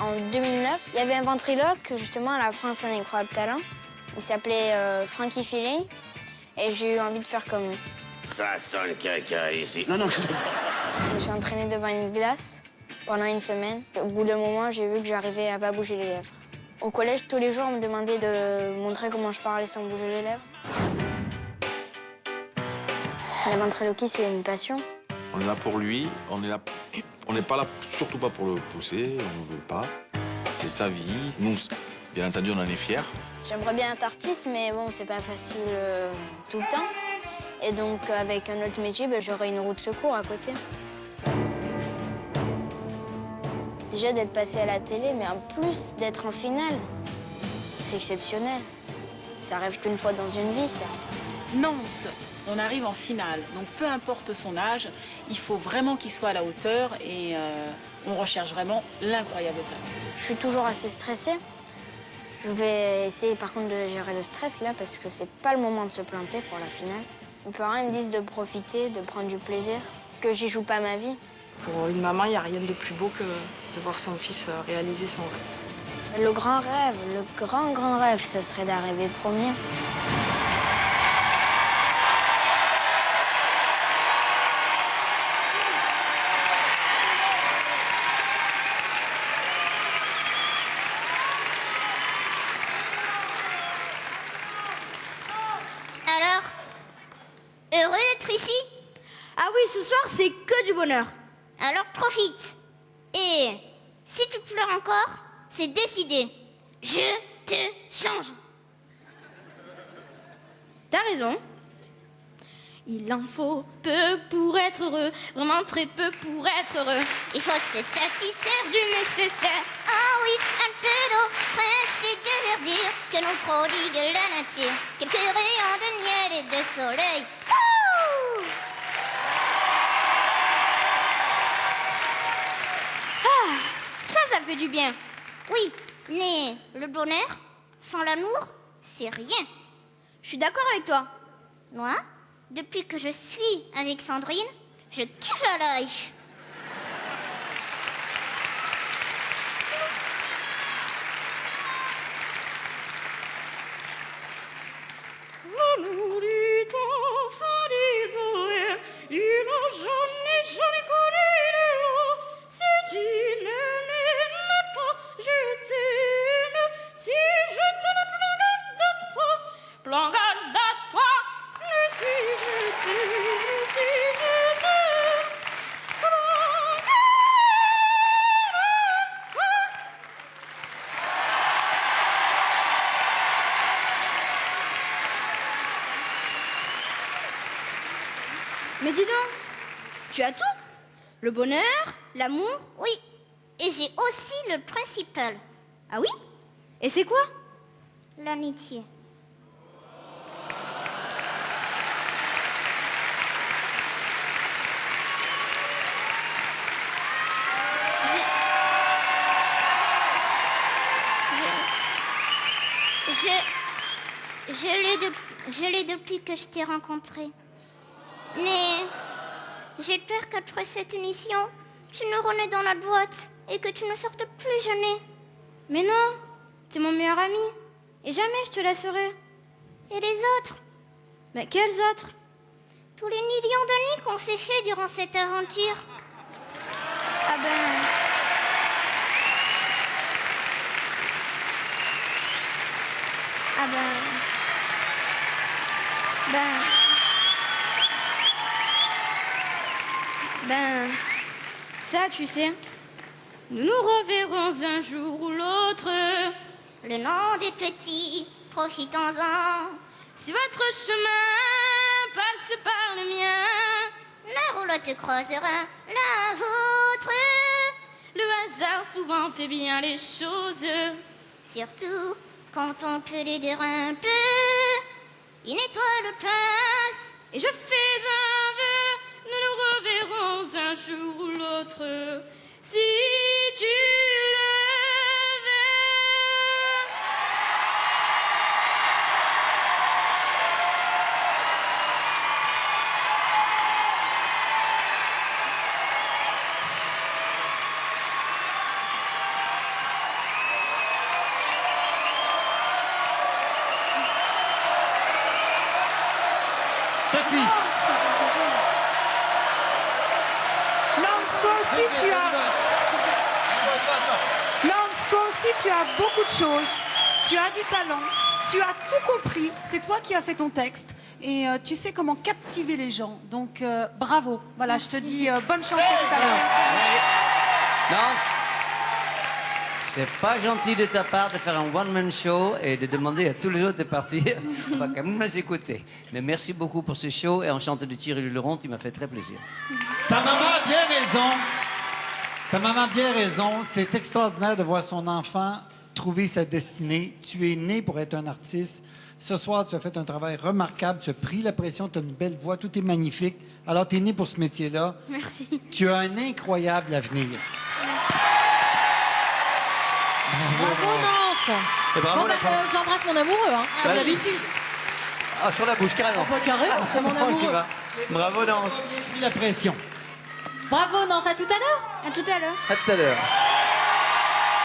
En 2009, il y avait un ventriloque, justement, à la France un incroyable talent. Il s'appelait Frankie Feeling, et j'ai eu envie de faire comme lui. Ça sent le caca ici. Non. Je me suis entraînée devant une glace pendant une semaine. Au bout d'un moment, j'ai vu que j'arrivais à pas bouger les lèvres. Au collège, tous les jours, on me demandait de montrer comment je parlais sans bouger les lèvres. La ventriloquie, c'est une passion. On est là pour lui, on n'est pas là, surtout pas pour le pousser, on ne veut pas. C'est sa vie. Nous, bien entendu, on en est fiers. J'aimerais bien être artiste, mais bon, c'est pas facile tout le temps. Et donc, avec un autre métier, j'aurais une roue de secours à côté. Déjà, d'être passé à la télé, mais en plus d'être en finale, c'est exceptionnel. Ça arrive qu'une fois dans une vie, ça. Nance, on arrive en finale, donc peu importe son âge, il faut vraiment qu'il soit à la hauteur et on recherche vraiment l'incroyable talent. Je suis toujours assez stressée. Je vais essayer par contre de gérer le stress là parce que c'est pas le moment de se planter pour la finale. Mes parents me disent de profiter, de prendre du plaisir, que j'y joue pas ma vie. Pour une maman, il n'y a rien de plus beau que de voir son fils réaliser son rêve. Le grand rêve, le grand rêve, ça serait d'arriver premier. Alors, heureux d'être ici? Ah oui, ce soir, c'est que du bonheur. Alors profite. Et si tu pleures encore, c'est décidé. Je te change. T'as raison. Il en faut peu pour être heureux, vraiment très peu pour être heureux. Il faut se satisfaire Du nécessaire. Oh oui, un peu d'eau fraîche et de verdure que nous prodigue la nature. Quelques rayons de miel et de soleil. Ouh! Ça fait du bien. Oui, mais le bonheur, sans l'amour, c'est rien. Je suis d'accord avec toi. Moi, depuis que je suis avec Sandrine, je kiffe la life. L'amour est enfant du poème, il n'a jamais connu de l'eau. Si tu ne m'aimes pas, je t'aime. Si je t'aime, prends garde à toi. Mais si je t'aime, prends garde à toi. Mais dis donc, tu as tout? Le bonheur, l'amour? Oui, et j'ai aussi le principal, Ah oui? Et c'est quoi? l'amitié. Je l'ai depuis que je t'ai rencontré. Mais j'ai peur qu'après cette émission, tu nous renais dans la boîte et que tu ne sortes plus jamais. Mais non, t'es mon meilleur ami. Et jamais je te laisserai. Et les autres? Mais quels autres? Tous les millions de nuits qu'on s'est fait durant cette aventure. Ah ben... Ah Ben, ça, tu sais, nous nous reverrons un jour ou l'autre. Le nom des petits, profitons-en. Si votre chemin passe par le mien, La roulotte croisera la vôtre. le hasard souvent fait bien les choses. Surtout quand on peut l'aider un peu. Une étoile passe. Et je fais un vœu, nous nous reverrons un jour ou l'autre. Si tu le veux. Sophie. Nance, toi aussi, tu as... Nance, toi aussi, tu as beaucoup de choses. Tu as du talent. Tu as tout compris. C'est toi qui as fait ton texte. Et tu sais comment captiver les gens. Donc, bravo. Voilà, je te dis bonne chance pour tout à l'heure. Nance, c'est pas gentil de ta part de faire un one-man show et de demander à tous les autres de partir. On va quand même les écouter. Mais merci beaucoup pour ce show et enchanté de Thierry Luron, qui m'a fait très plaisir. Ta maman a bien raison. Ta maman a bien raison. C'est extraordinaire de voir son enfant trouver sa destinée. Tu es né pour être un artiste. Ce soir, tu as fait un travail remarquable. Tu as pris la pression. Tu as une belle voix. Tout est magnifique. Alors, tu es né pour ce métier-là. Merci. Tu as un incroyable avenir. Bravo, Nance. Et bravo, Bon, bah, j'embrasse mon amoureux, hein, comme Vas-y. d'habitude. Ah, sur la bouche, carrément. Ah, bah, carrément, c'est mon On y amoureux. va. Bravo, Nance. Pris la pression. Bravo, Nance, à tout à l'heure. À tout à l'heure. À tout à l'heure.